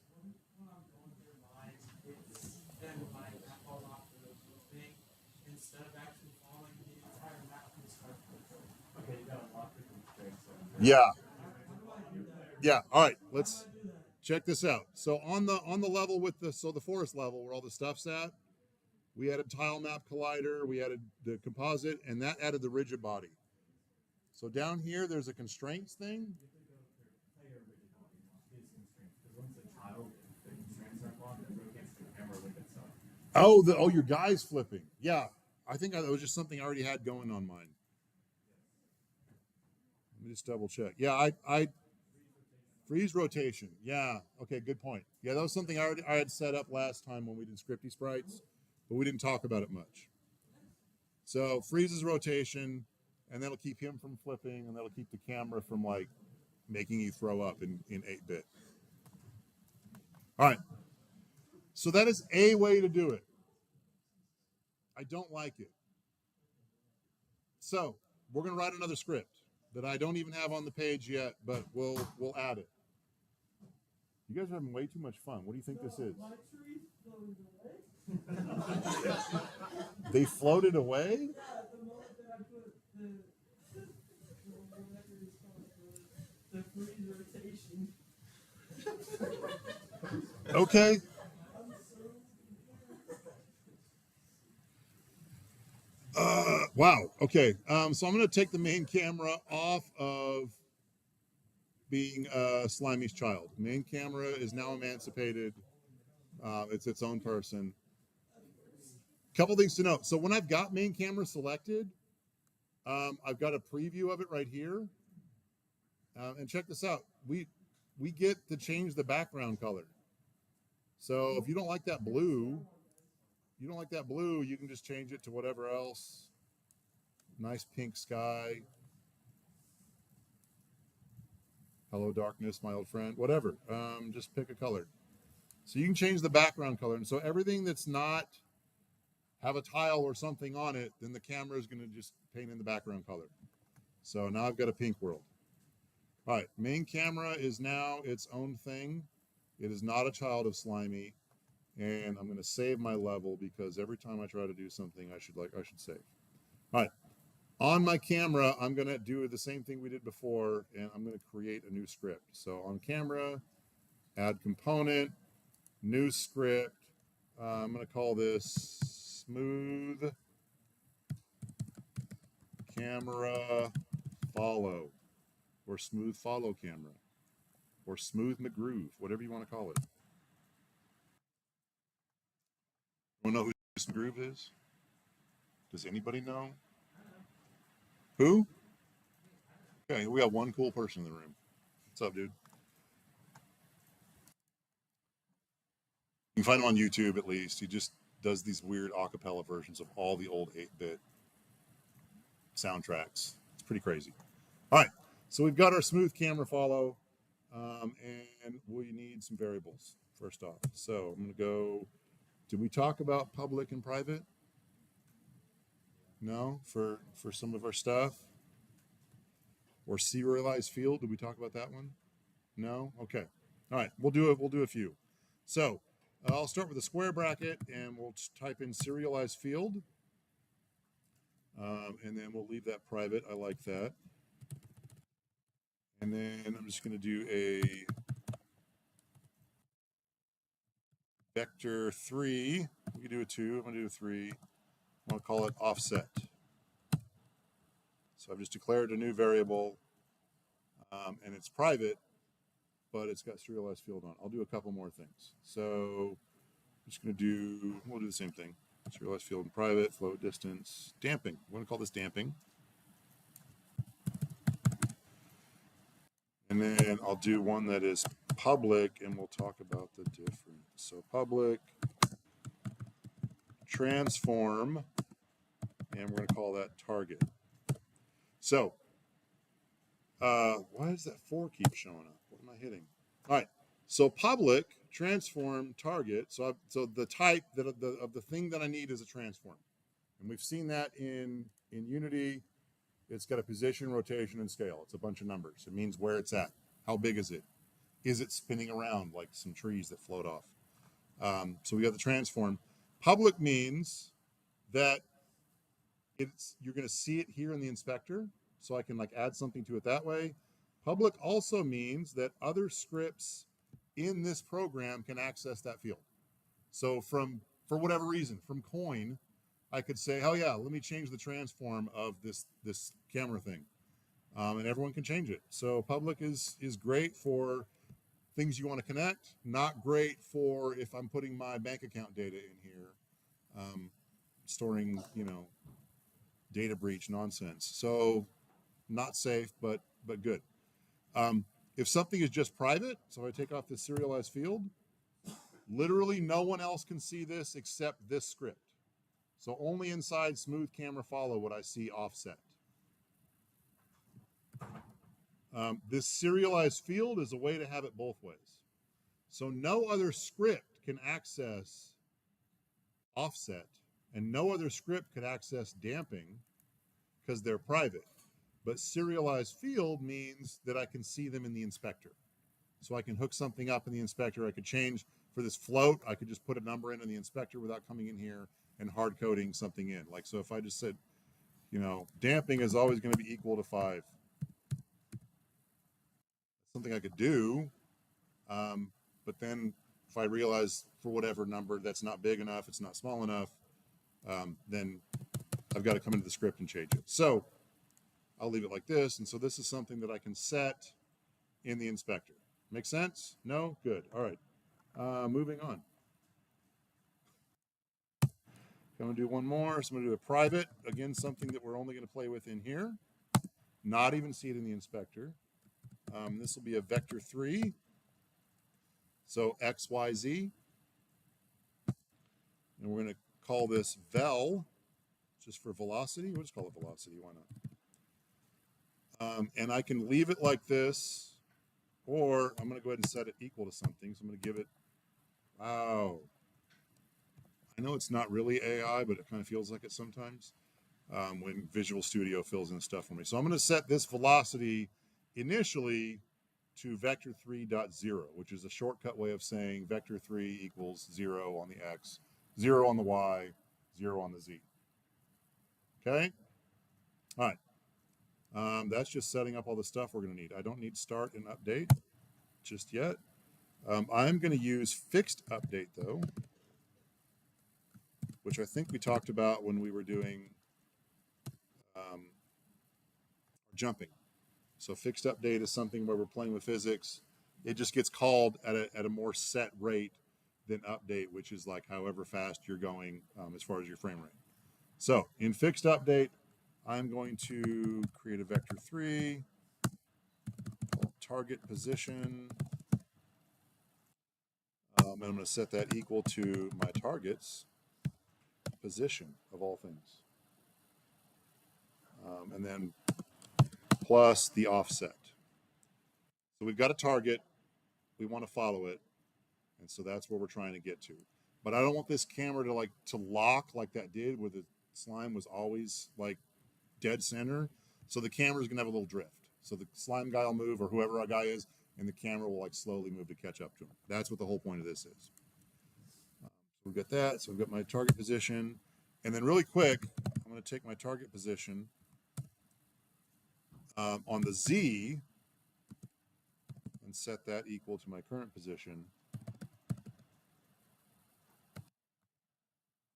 [SPEAKER 1] Yeah. Yeah. All right. Let's check this out. So on the level with the forest level where all the stuff's at, we added Tilemap collider, we added the composite, and that added the rigid body. So down here, there's a constraints thing. Oh, your guy's flipping. Yeah, I think it was just something I already had going on mine. Let me just double check. Yeah, I freeze rotation. Yeah, okay, good point. Yeah, that was something I had set up last time when we did scripty sprites, but we didn't talk about it much. So freezes rotation, and that'll keep him from flipping, and that'll keep the camera from like making you throw up in 8-bit. All right. So that is a way to do it. I don't like it. So we're going to write another script that I don't even have on the page yet, but we'll add it. You guys are having way too much fun. What do you think this is? They floated away?
[SPEAKER 2] The freeze rotation.
[SPEAKER 1] Okay. Wow. Okay. So I'm going to take the main camera off of being Slimy's child. Main camera is now emancipated. It's its own person. Couple things to note. So when I've got main camera selected, I've got a preview of it right here. And check this out. We get to change the background color. So if you don't like that blue, you can just change it to whatever else. Nice pink sky. Hello, darkness, my old friend. Whatever. Just pick a color. So you can change the background color. And so everything that's not have a tile or something on it, then the camera is going to just paint in the background color. So now I've got a pink world. All right, main camera is now its own thing. It is not a child of Slimy, and I'm going to save my level because every time I try to do something, I should save. All right, on my camera, I'm going to do the same thing we did before, and I'm going to create a new script. So on camera, add component, new script. I'm going to call this smooth camera follow, or smooth follow camera, or smooth McGroove, whatever you want to call it. You want to know who smooth McGroove is? Does anybody know? Who? Okay, we got one cool person in the room. What's up, dude? You can find him on YouTube at least. He just does these weird acapella versions of all the old 8-bit soundtracks. It's pretty crazy. All right, so we've got our smooth camera follow, and we need some variables first off. So I'm going to go. Did we talk about public and private? No, for some of our stuff. Or serialized field. Did we talk about that one? No. Okay. All right. We'll do it. We'll do a few. So I'll start with a square bracket, and we'll type in serialized field, and then we'll leave that private. I like that. And then I'm just going to do a vector 3. We can do a 2. I'm going to do a 3. I'm going to call it offset. So I've just declared a new variable, and it's private, but it's got serialized field on. I'll do a couple more things. So I'm just going to do, we'll do the same thing. Serialized field and private, float distance, damping. We're going to call this damping. And then I'll do one that is public, and we'll talk about the difference. So public, transform, and we're going to call that target. So why does that 4 keep showing up? What am I hitting? All right. So public, transform, target. So the type that of the thing that I need is a transform, and we've seen that in Unity. It's got a position, rotation, and scale. It's a bunch of numbers. It means where it's at. How big is it? Is it spinning around like some trees that float off? So we got the transform. Public means that you're going to see it here in the inspector, so I can like add something to it that way. Public also means that other scripts in this program can access that field. So for whatever reason, from coin, I could say, oh yeah, let me change the transform of this camera thing, and everyone can change it. So public is great for things you want to connect, not great for if I'm putting my bank account data in here, storing, data breach nonsense. So not safe, but good. If something is just private, so I take off this serialized field, literally no one else can see this except this script. So only inside smooth camera follow would I see offset. This serialized field is a way to have it both ways. So no other script can access offset, and no other script could access damping because they're private. But serialized field means that I can see them in the inspector. So I can hook something up in the inspector. I could change for this float. I could just put a number in the inspector without coming in here and hard coding something in. Like, so if I just said, damping is always going to be equal to 5. Something I could do. But then if I realize for whatever number that's not big enough, it's not small enough, then I've got to come into the script and change it. So I'll leave it like this. And so this is something that I can set in the inspector. Make sense? No? Good. All right. Moving on. I'm going to do one more. So I'm going to do a private. Again, something that we're only going to play with in here. Not even see it in the inspector. This will be a vector 3. So x, y, z. And we're going to call this vel, just for velocity. We'll just call it velocity. Why not? And I can leave it like this, or I'm going to go ahead and set it equal to something. So I'm going to give it, wow. I know it's not really AI, but it kind of feels like it sometimes when Visual Studio fills in stuff for me. So I'm going to set this velocity initially to vector3.0, which is a shortcut way of saying vector 3 equals 0 on the x, 0 on the y, 0 on the z. Okay? All right. That's just setting up all the stuff we're going to need. I don't need start and update just yet. I'm going to use fixed update, though, which I think we talked about when we were doing jumping. So fixed update is something where we're playing with physics. It just gets called at a more set rate than update, which is like however fast you're going as far as your frame rate. So in fixed update, I'm going to create a vector 3, target position, and I'm going to set that equal to my target's position of all things. And then plus the offset. So we've got a target, we want to follow it, and so that's where we're trying to get to. But I don't want this camera to lock like that did, where the slime was always like dead center. So the camera's gonna have a little drift. So the slime guy will move, or whoever our guy is, and the camera will like slowly move to catch up to him. That's what the whole point of this is. So we've got that. So we've got my target position, and then really quick, I'm going to take my target position on the Z and set that equal to my current position.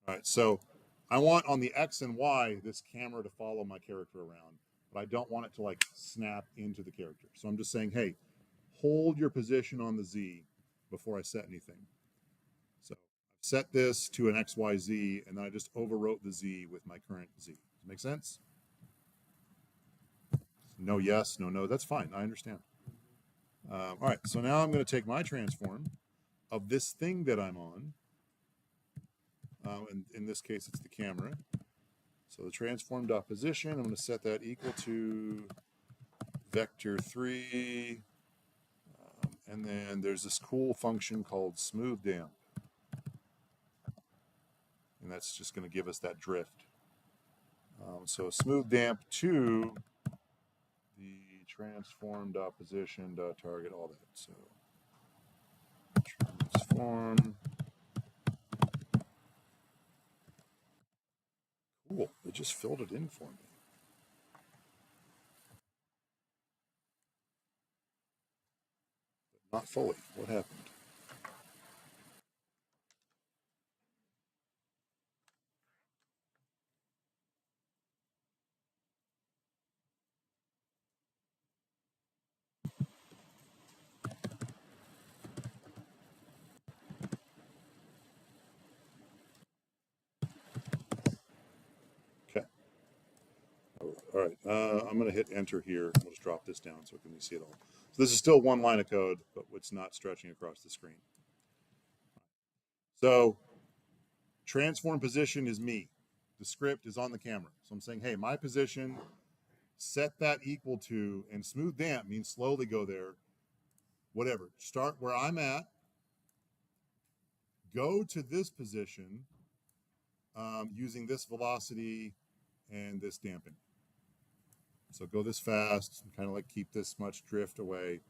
[SPEAKER 1] All right, so I want on the X and Y this camera to follow my character around, but I don't want it to like snap into the character. So I'm just saying, hey, hold your position on the Z before I set anything. So I've set this to an XYZ, and then I just overwrote the Z with my current Z. Does it make sense? No yes, no no, that's fine, I understand. All right, so now I'm going to take my transform of this thing that I'm on, and in this case it's the camera. So the transformed position, I'm going to set that equal to vector 3, and then there's this cool function called smooth damp, and that's just going to give us that drift. So smooth damp to the transformed position target, all that. So transform. Cool, it just filled it in for me. Not fully. What happened? Okay. All right. I'm going to hit enter here. We'll just drop this down so we can see it all. So this is still one line of code, but it's not stretching across the screen. So transform position is me. The script is on the camera. So I'm saying, hey, my position, set that equal to, and smooth damp means slowly go there. Whatever. Start where I'm at. Go to this position using this velocity and this damping. So go this fast and kind of like keep this much drift away.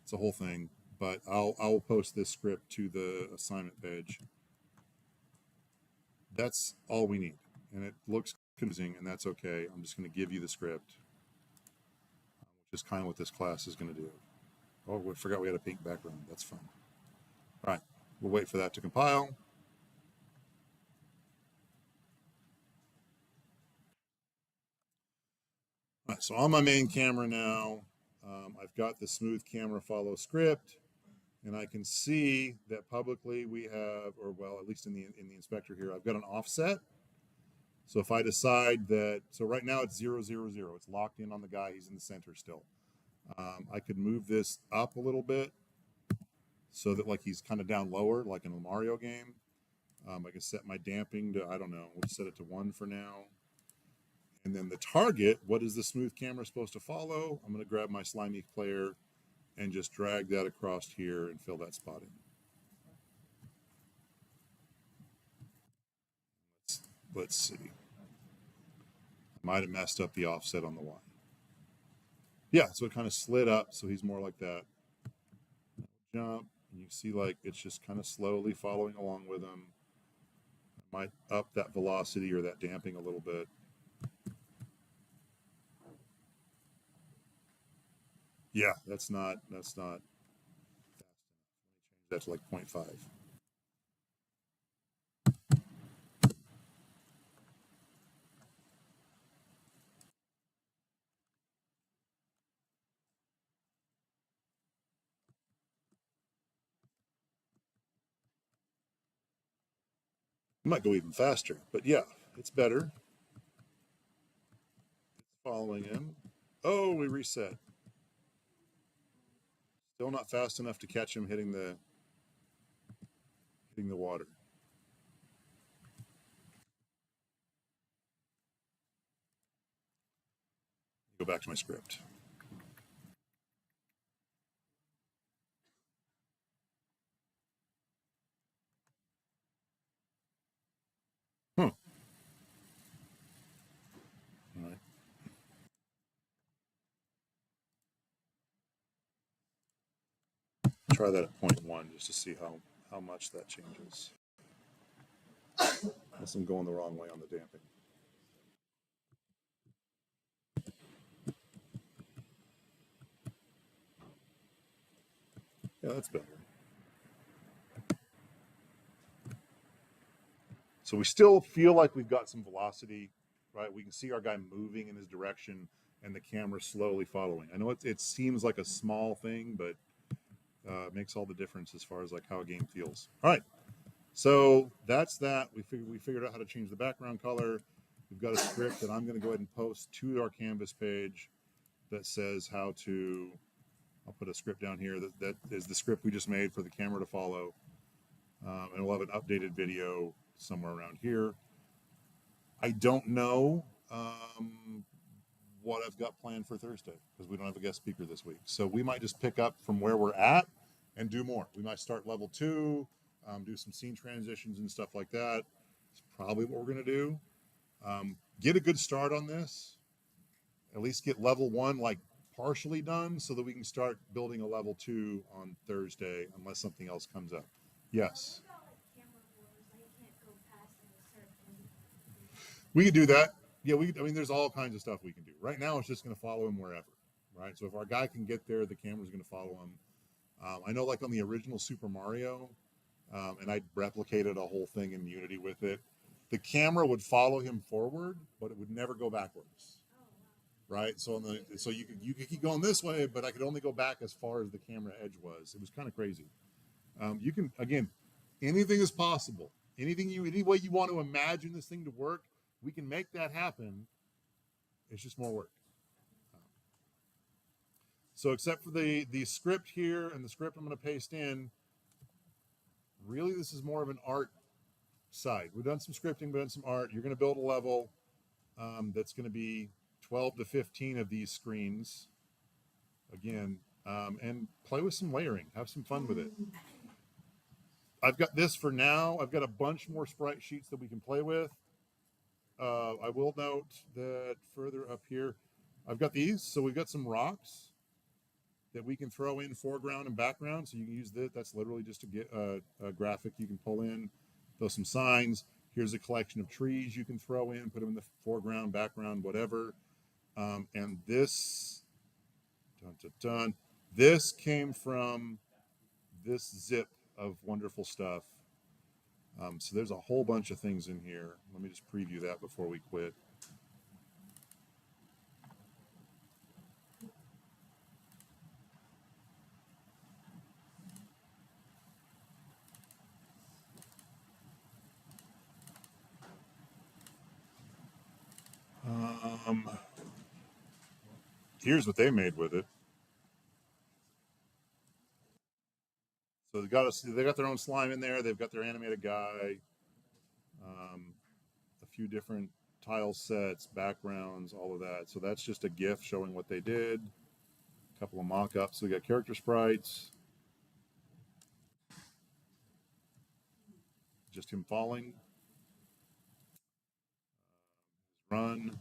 [SPEAKER 1] It's a whole thing, but I'll post this script to the assignment page. That's all we need, and it looks confusing, and that's okay. I'm just going to give you the script, which is kind of what this class is going to do. Oh, we forgot we had a pink background. That's fine. All right, we'll wait for that to compile. All right, so on my main camera now, I've got the smooth camera follow script, and I can see that publicly we have, or well, at least in the inspector here, I've got an offset. So if I decide that, so right now it's 0, 0, 0. It's locked in on the guy. He's in the center still. I could move this up a little bit so that like he's kind of down lower, like in a Mario game. I can set my damping to, I don't know, we'll just set it to 1 for now. And then the target, what is the smooth camera supposed to follow? I'm going to grab my slimy player and just drag that across here and fill that spot in. Let's see. I might have messed up the offset on the Y. Yeah, so it kind of slid up, so he's more like that. Jump, and you see like it's just kind of slowly following along with him. I might up that velocity or that damping a little bit. Yeah, that's not fast enough. Let me change that to like 0.5. It might go even faster, but yeah, it's better. It's following him. Oh, we reset. Still not fast enough to catch him hitting the water. Go back to my script. All right. Try that at 0.1 just to see how much that changes. Unless I'm going the wrong way on the damping. Yeah, that's better. So we still feel like we've got some velocity, right? We can see our guy moving in his direction and the camera slowly following. I know it seems like a small thing, but it makes all the difference as far as like how a game feels. All right, so that's that. We figured out how to change the background color. We've got a script that I'm going to go ahead and post to our Canvas page that says how to. I'll put a script down here that is the script we just made for the camera to follow, and we'll have an updated video somewhere around here. I don't know what I've got planned for Thursday because we don't have a guest speaker this week. So we might just pick up from where we're at and do more. We might start level 2, do some scene transitions and stuff like that. It's probably what we're going to do. Get a good start on this. At least get level 1 like partially done so that we can start building a level 2 on Thursday unless something else comes up. Yes. We could do that. Yeah, I mean, there's all kinds of stuff we can do. Right now, it's just going to follow him wherever, right? So if our guy can get there, the camera's going to follow him. I know, like on the original Super Mario, and I replicated a whole thing in Unity with it. The camera would follow him forward, but it would never go backwards, right? So so you could keep going this way, but I could only go back as far as the camera edge was. It was kind of crazy. You can, again, anything is possible. Any way you want to imagine this thing to work, we can make that happen. It's just more work. So except for the script here and the script I'm going to paste in, really this is more of an art side. We've done some scripting, we've done some art. You're going to build a level that's going to be 12 to 15 of these screens again, and play with some layering. Have some fun with it. I've got this for now. I've got a bunch more sprite sheets that we can play with. I will note that further up here, I've got these. So we've got some rocks that we can throw in foreground and background. So you can use that. That's literally just a graphic you can pull in. Throw some signs. Here's a collection of trees you can throw in, put them in the foreground, background, whatever. And this, this came from this zip of wonderful stuff. So there's a whole bunch of things in here. Let me just preview that before we quit. here's what they made with it. So they got their own slime in there. They've got their animated guy, a few different tile sets, backgrounds, all of that. So that's just a GIF showing what they did. A couple of mock-ups. So we got character sprites, just him falling. Run.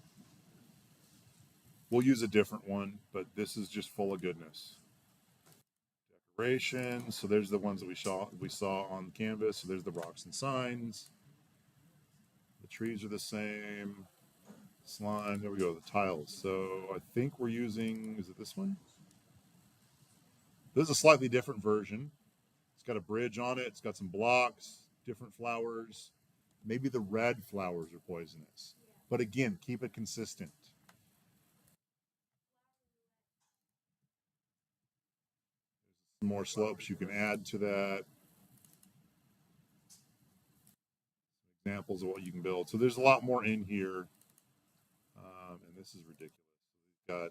[SPEAKER 1] We'll use a different one, but this is just full of goodness. Decorations. So there's the ones that we saw on canvas. So there's the rocks and signs. The trees are the same. Slime. There we go. The tiles. So I think we're using. Is it this one? This is a slightly different version. It's got a bridge on it. It's got some blocks, different flowers. Maybe the red flowers are poisonous. But again, keep it consistent. More slopes you can add to that. Examples of what you can build. So there's a lot more in here. And this is ridiculous. We've got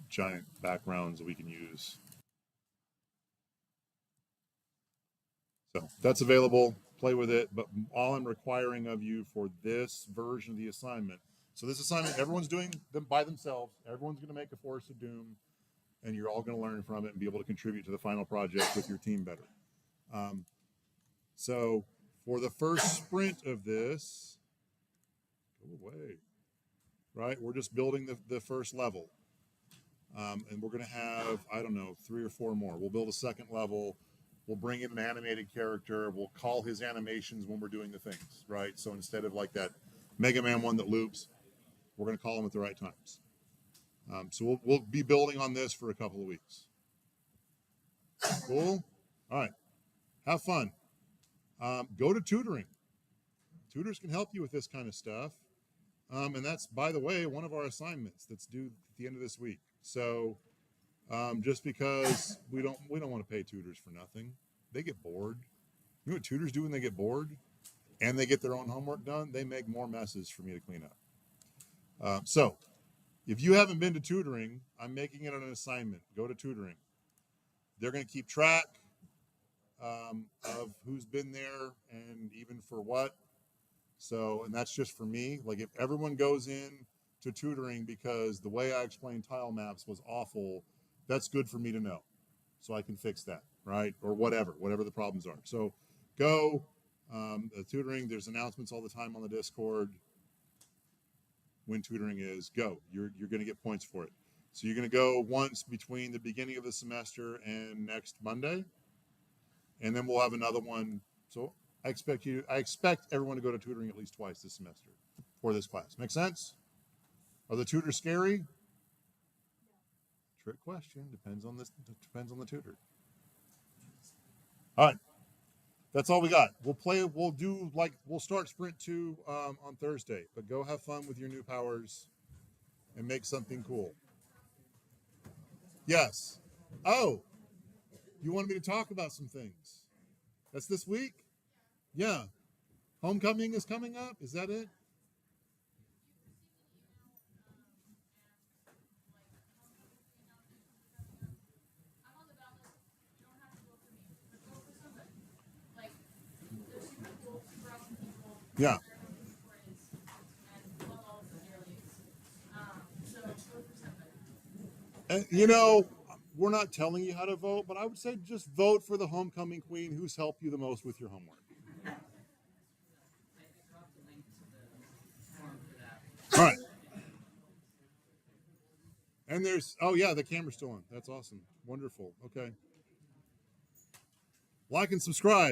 [SPEAKER 1] giant backgrounds that we can use. So that's available. Play with it. But all I'm requiring of you for this version of the assignment. So this assignment, everyone's doing them by themselves. Everyone's going to make a Forest of Doom, and you're all going to learn from it and be able to contribute to the final project with your team better. So for the first sprint of this, go away, right? We're just building the first level. And we're going to have, I don't know, 3 or 4 more. We'll build a second level. We'll bring in an animated character. We'll call his animations when we're doing the things, right? So instead of like that Mega Man one that loops, we're going to call them at the right times. So we'll be building on this for a couple of weeks. Cool? All right. Have fun. Go to tutoring. Tutors can help you with this kind of stuff. And that's, by the way, one of our assignments that's due at the end of this week. So just because we don't want to pay tutors for nothing. They get bored. You know what tutors do when they get bored and they get their own homework done? They make more messes for me to clean up. So if you haven't been to tutoring, I'm making it an assignment. Go to tutoring. They're going to keep track of who's been there and even for what. So, and that's just for me. Like if everyone goes in to tutoring because the way I explained Tilemaps was awful, that's good for me to know. So I can fix that, right? Or whatever the problems are. So go, the tutoring, there's announcements all the time on the Discord. When tutoring is, go. You're going to get points for it. So you're going to go once between the beginning of the semester and next Monday. And then we'll have another one. So I expect everyone to go to tutoring at least twice this semester for this class. Make sense? Are the tutors scary? Trick question. Depends on the tutor. All right. That's all we got. We'll start Sprint 2 on Thursday, but go have fun with your new powers and make something cool. Yes. Oh, you wanted me to talk about some things. That's this week? Yeah. Homecoming is coming up. Is that it? Yeah. And, we're not telling you how to vote, but I would say just vote for the homecoming queen who's helped you the most with your homework. All right. And the camera's still on. That's awesome. Wonderful. Okay. Like and subscribe.